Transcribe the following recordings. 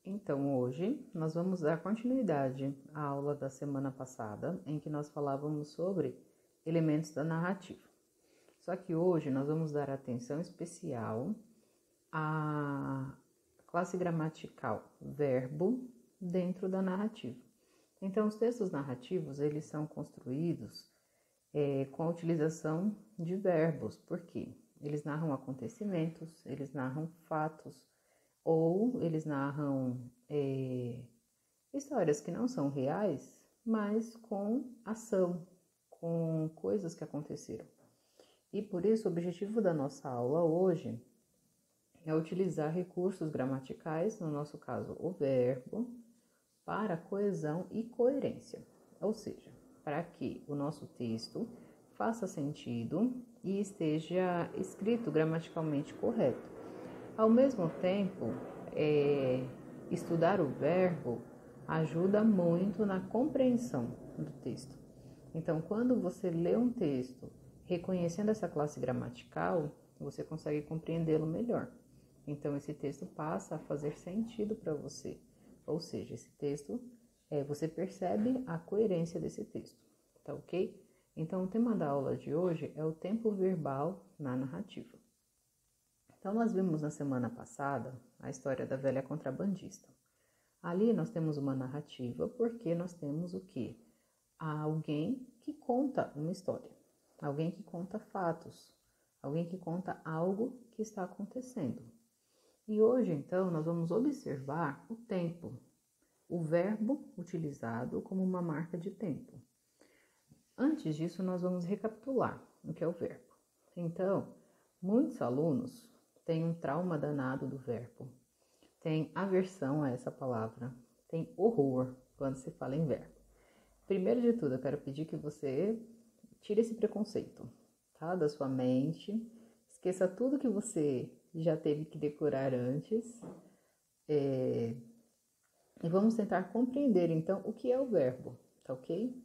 Então, hoje nós vamos dar continuidade à aula da semana passada, em que nós falávamos sobre elementos da narrativa. Só que hoje nós vamos dar atenção especial à classe gramatical verbo dentro da narrativa. Então, os textos narrativos, eles são construídos com a utilização de verbos, porque eles narram acontecimentos, eles narram fatos, ou eles narram histórias que não são reais, mas com ação, com coisas que aconteceram. E por isso o objetivo da nossa aula hoje é utilizar recursos gramaticais, no nosso caso o verbo, para coesão e coerência, ou seja, para que o nosso texto faça sentido e esteja escrito gramaticalmente correto. Ao mesmo tempo, estudar o verbo ajuda muito na compreensão do texto. Então, quando você lê um texto reconhecendo essa classe gramatical, você consegue compreendê-lo melhor. Então, esse texto passa a fazer sentido para você. Ou seja, esse texto, você percebe a coerência desse texto, tá ok? Então, o tema da aula de hoje é o tempo verbal na narrativa. Então, nós vimos na semana passada a história da velha contrabandista. Ali nós temos uma narrativa porque nós temos o quê? Alguém que conta uma história, alguém que conta fatos, alguém que conta algo que está acontecendo. E hoje, então, nós vamos observar o tempo, o verbo utilizado como uma marca de tempo. Antes disso, nós vamos recapitular o que é o verbo. Então, muitos alunos têm um trauma danado do verbo, tem aversão a essa palavra, tem horror quando se fala em verbo. Primeiro de tudo, eu quero pedir que você tire esse preconceito, tá? Da sua mente, esqueça tudo que você já teve que decorar antes e vamos tentar compreender, então, o que é o verbo, tá ok?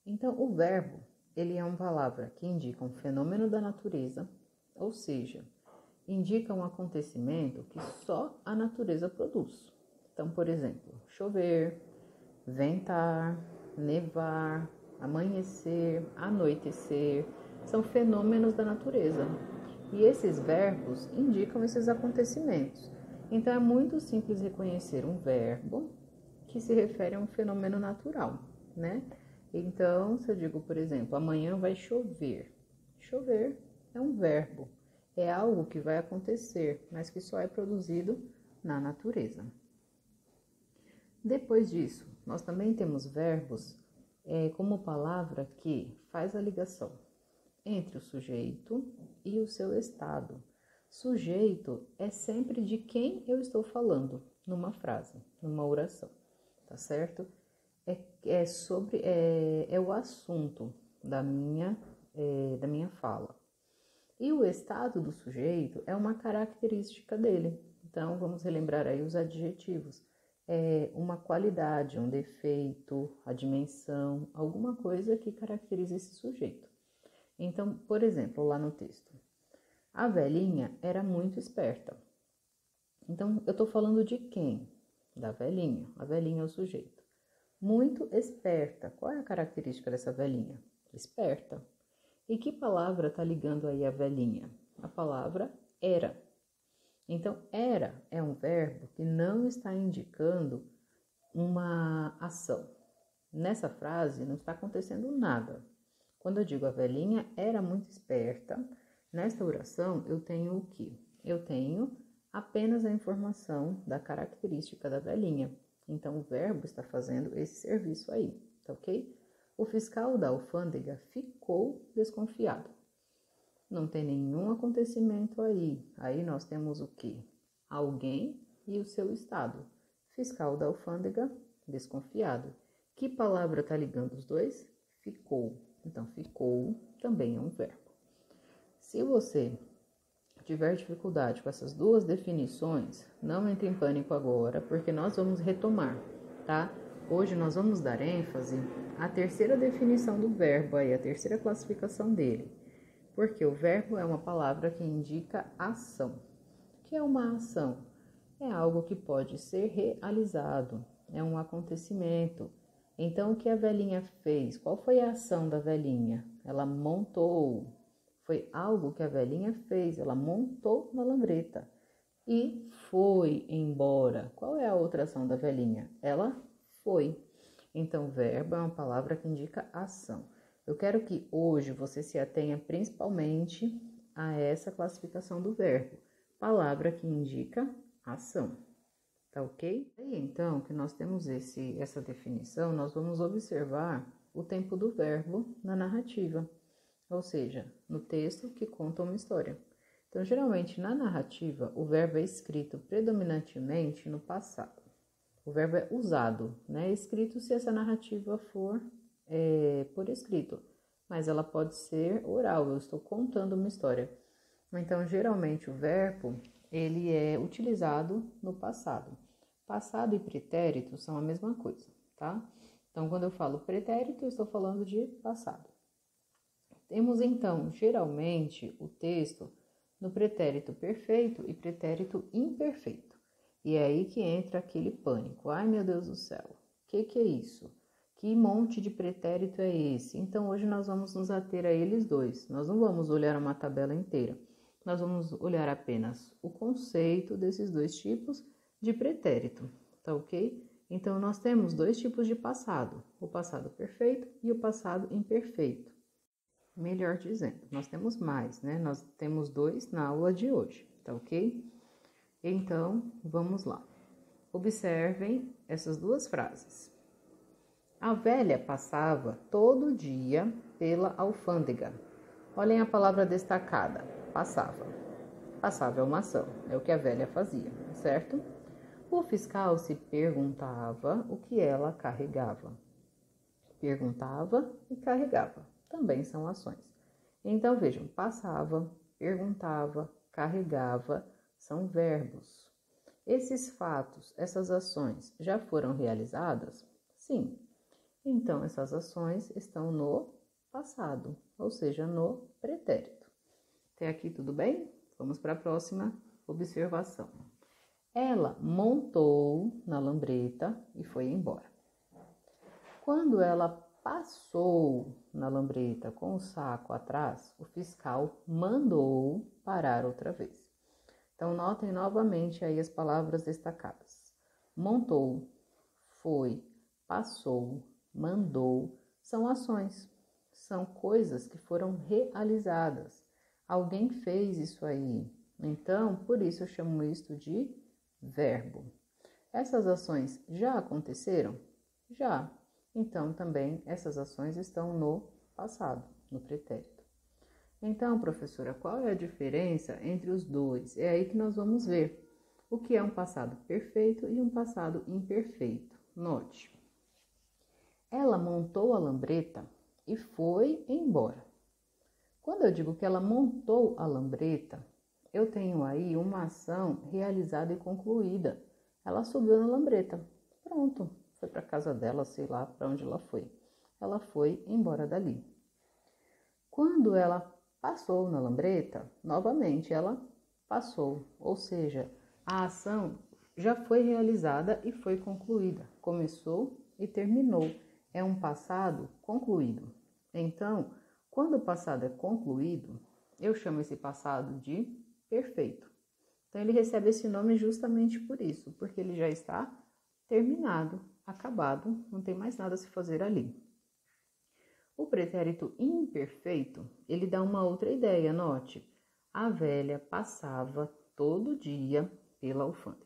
Então, o verbo, ele é uma palavra que indica um fenômeno da natureza, ou seja, indica um acontecimento que só a natureza produz. Então, por exemplo, chover, ventar, nevar, amanhecer, anoitecer, são fenômenos da natureza. E esses verbos indicam esses acontecimentos. Então, é muito simples reconhecer um verbo que se refere a um fenômeno natural, né? Então, se eu digo, por exemplo, amanhã vai chover. Chover é um verbo. É algo que vai acontecer, mas que só é produzido na natureza. Depois disso, nós também temos verbos como palavra que faz a ligação entre o sujeito e o seu estado. Sujeito é sempre de quem eu estou falando numa frase, numa oração, tá certo? É o assunto da minha fala. E o estado do sujeito é uma característica dele. Então, vamos relembrar aí os adjetivos. Uma qualidade, um defeito, a dimensão, alguma coisa que caracteriza esse sujeito. Então, por exemplo, lá no texto, a velhinha era muito esperta. Então, eu estou falando de quem? Da velhinha. A velhinha é o sujeito. Muito esperta. Qual é a característica dessa velhinha? Esperta. E que palavra está ligando aí a velhinha? A palavra era. Então, era é um verbo que não está indicando uma ação. Nessa frase não está acontecendo nada. Quando eu digo a velhinha era muito esperta, nesta oração eu tenho o quê? Eu tenho apenas a informação da característica da velhinha. Então, o verbo está fazendo esse serviço aí, tá ok? O fiscal da alfândega ficou desconfiado. Não tem nenhum acontecimento aí. Aí nós temos o quê? Alguém e o seu estado. Fiscal da alfândega, desconfiado. Que palavra está ligando os dois? Ficou. Então, ficou também é um verbo. Se você tiver dificuldade com essas duas definições, não entre em pânico agora, porque nós vamos retomar, tá? Hoje nós vamos dar ênfase à terceira definição do verbo, aí, a terceira classificação dele. Porque o verbo é uma palavra que indica ação. O que é uma ação? É algo que pode ser realizado, é um acontecimento. Então, o que a velhinha fez? Qual foi a ação da velhinha? Ela montou. Foi algo que a velhinha fez, ela montou na lambreta e foi embora. Qual é a outra ação da velhinha? Ela foi. Então, verbo é uma palavra que indica ação. Eu quero que hoje você se atenha principalmente a essa classificação do verbo. Palavra que indica ação. Tá ok? E então, que nós temos essa definição, nós vamos observar o tempo do verbo na narrativa. Ou seja, no texto que conta uma história. Então, geralmente, na narrativa, o verbo é escrito predominantemente no passado. O verbo é usado, né? Escrito se essa narrativa for por escrito. Mas ela pode ser oral, eu estou contando uma história. Então, geralmente, o verbo, ele é utilizado no passado. Passado e pretérito são a mesma coisa, tá? Então, quando eu falo pretérito, eu estou falando de passado. Temos, então, geralmente, o texto no pretérito perfeito e pretérito imperfeito. E é aí que entra aquele pânico. Ai, meu Deus do céu, o que é isso? Que monte de pretérito é esse? Então, hoje nós vamos nos ater a eles dois. Nós não vamos olhar uma tabela inteira. Nós vamos olhar apenas o conceito desses dois tipos de pretérito, tá ok? Então, nós temos dois tipos de passado. O passado perfeito e o passado imperfeito. Melhor dizendo, nós temos mais, né? Nós temos dois na aula de hoje, tá ok? Então, vamos lá. Observem essas duas frases. A velha passava todo dia pela alfândega. Olhem a palavra destacada, passava. Passava é uma ação, é o que a velha fazia, certo? O fiscal se perguntava o que ela carregava. Perguntava e carregava. Também são ações. Então, vejam, passava, perguntava, carregava, são verbos. Esses fatos, essas ações já foram realizadas? Sim. Então, essas ações estão no passado, ou seja, no pretérito. Até aqui tudo bem? Vamos para a próxima observação. Ela montou na lambreta e foi embora. Quando ela passou na lambreta com o saco atrás, o fiscal mandou parar outra vez. Então, notem novamente aí as palavras destacadas. Montou, foi, passou, mandou, são ações, são coisas que foram realizadas. Alguém fez isso aí. Então, por isso eu chamo isto de verbo. Essas ações já aconteceram? Já. Então, também essas ações estão no passado, no pretérito. Então, professora, qual é a diferença entre os dois? É aí que nós vamos ver o que é um passado perfeito e um passado imperfeito. Note. Ela montou a lambreta e foi embora. Quando eu digo que ela montou a lambreta, eu tenho aí uma ação realizada e concluída. Ela subiu na lambreta. Pronto. Foi para casa dela, sei lá para onde ela foi. Ela foi embora dali. Quando ela passou na lambreta, novamente ela passou, ou seja, a ação já foi realizada e foi concluída. Começou e terminou. É um passado concluído. Então, quando o passado é concluído, eu chamo esse passado de perfeito. Então, ele recebe esse nome justamente por isso, porque ele já está terminado, acabado, não tem mais nada a se fazer ali. O pretérito imperfeito, ele dá uma outra ideia, note. A velha passava todo dia pela alfândega.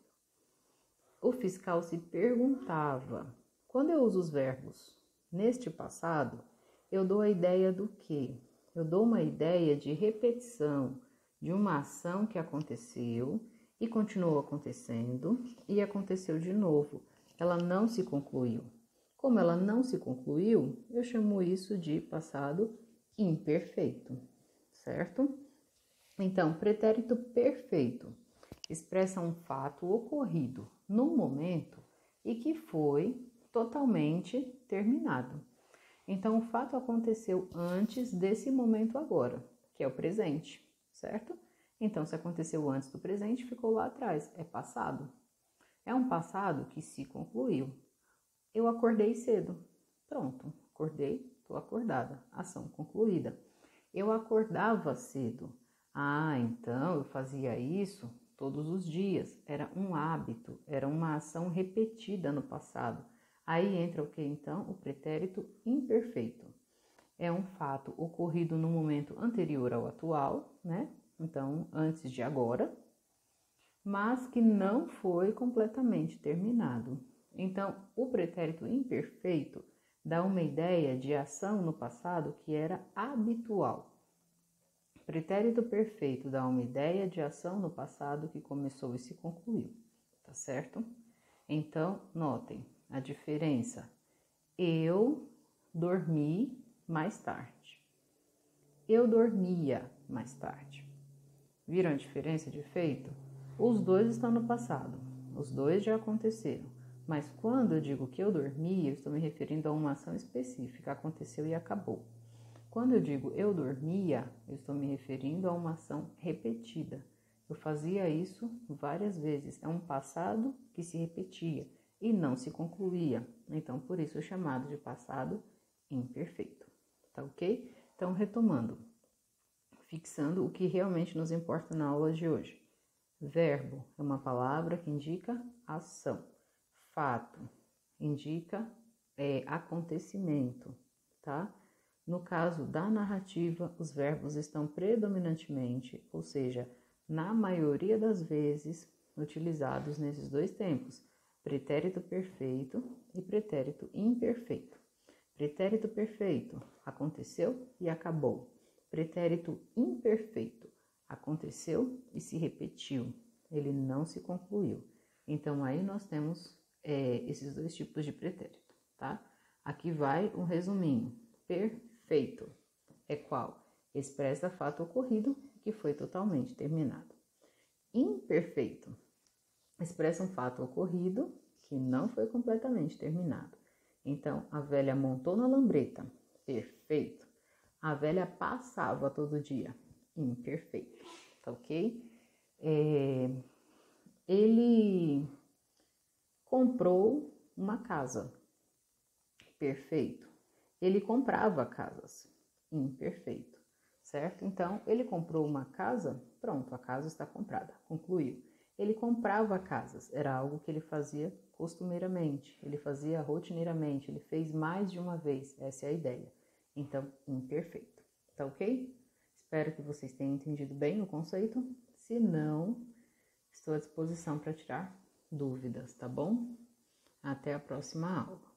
O fiscal se perguntava. Quando eu uso os verbos neste passado, eu dou a ideia do quê? Eu dou uma ideia de repetição de uma ação que aconteceu e continuou acontecendo e aconteceu de novo. Ela não se concluiu. Como ela não se concluiu, eu chamo isso de passado imperfeito, certo? Então, pretérito perfeito expressa um fato ocorrido num momento e que foi totalmente terminado. Então, o fato aconteceu antes desse momento agora, que é o presente, certo? Então, se aconteceu antes do presente, ficou lá atrás, é passado. É um passado que se concluiu. Eu acordei cedo. Pronto, acordei, estou acordada. Ação concluída. Eu acordava cedo. Ah, então eu fazia isso todos os dias. Era um hábito, era uma ação repetida no passado. Aí entra o que então? O pretérito imperfeito. É um fato ocorrido no momento anterior ao atual, né? Então, antes de agora, mas que não foi completamente terminado. Então, o pretérito imperfeito dá uma ideia de ação no passado que era habitual. Pretérito perfeito dá uma ideia de ação no passado que começou e se concluiu, tá certo? Então, notem a diferença. Eu dormi mais tarde. Eu dormia mais tarde. Viram a diferença de efeito? Os dois estão no passado, os dois já aconteceram. Mas quando eu digo que eu dormi, eu estou me referindo a uma ação específica, aconteceu e acabou. Quando eu digo eu dormia, eu estou me referindo a uma ação repetida. Eu fazia isso várias vezes. É um passado que se repetia e não se concluía. Então, por isso é chamado de passado imperfeito. Tá ok? Então, retomando, fixando o que realmente nos importa na aula de hoje. Verbo é uma palavra que indica ação. Fato indica acontecimento, tá? No caso da narrativa, os verbos estão predominantemente, ou seja, na maioria das vezes, utilizados nesses dois tempos, pretérito perfeito e pretérito imperfeito. Pretérito perfeito, aconteceu e acabou. Pretérito imperfeito, aconteceu e se repetiu, ele não se concluiu. Então, aí nós temos esses dois tipos de pretérito, tá? Aqui vai um resuminho. Perfeito é qual? Expressa fato ocorrido que foi totalmente terminado. Imperfeito expressa um fato ocorrido que não foi completamente terminado. Então, a velha montou na lambreta. Perfeito. A velha passava todo dia. Imperfeito. Tá ok? Ele comprou uma casa. Perfeito. Ele comprava casas. Imperfeito. Certo? Então, ele comprou uma casa. Pronto, a casa está comprada. Concluiu. Ele comprava casas. Era algo que ele fazia costumeiramente. Ele fazia rotineiramente. Ele fez mais de uma vez. Essa é a ideia. Então, imperfeito. Tá ok? Espero que vocês tenham entendido bem o conceito. Se não, estou à disposição para tirar dúvidas, tá bom? Até a próxima aula.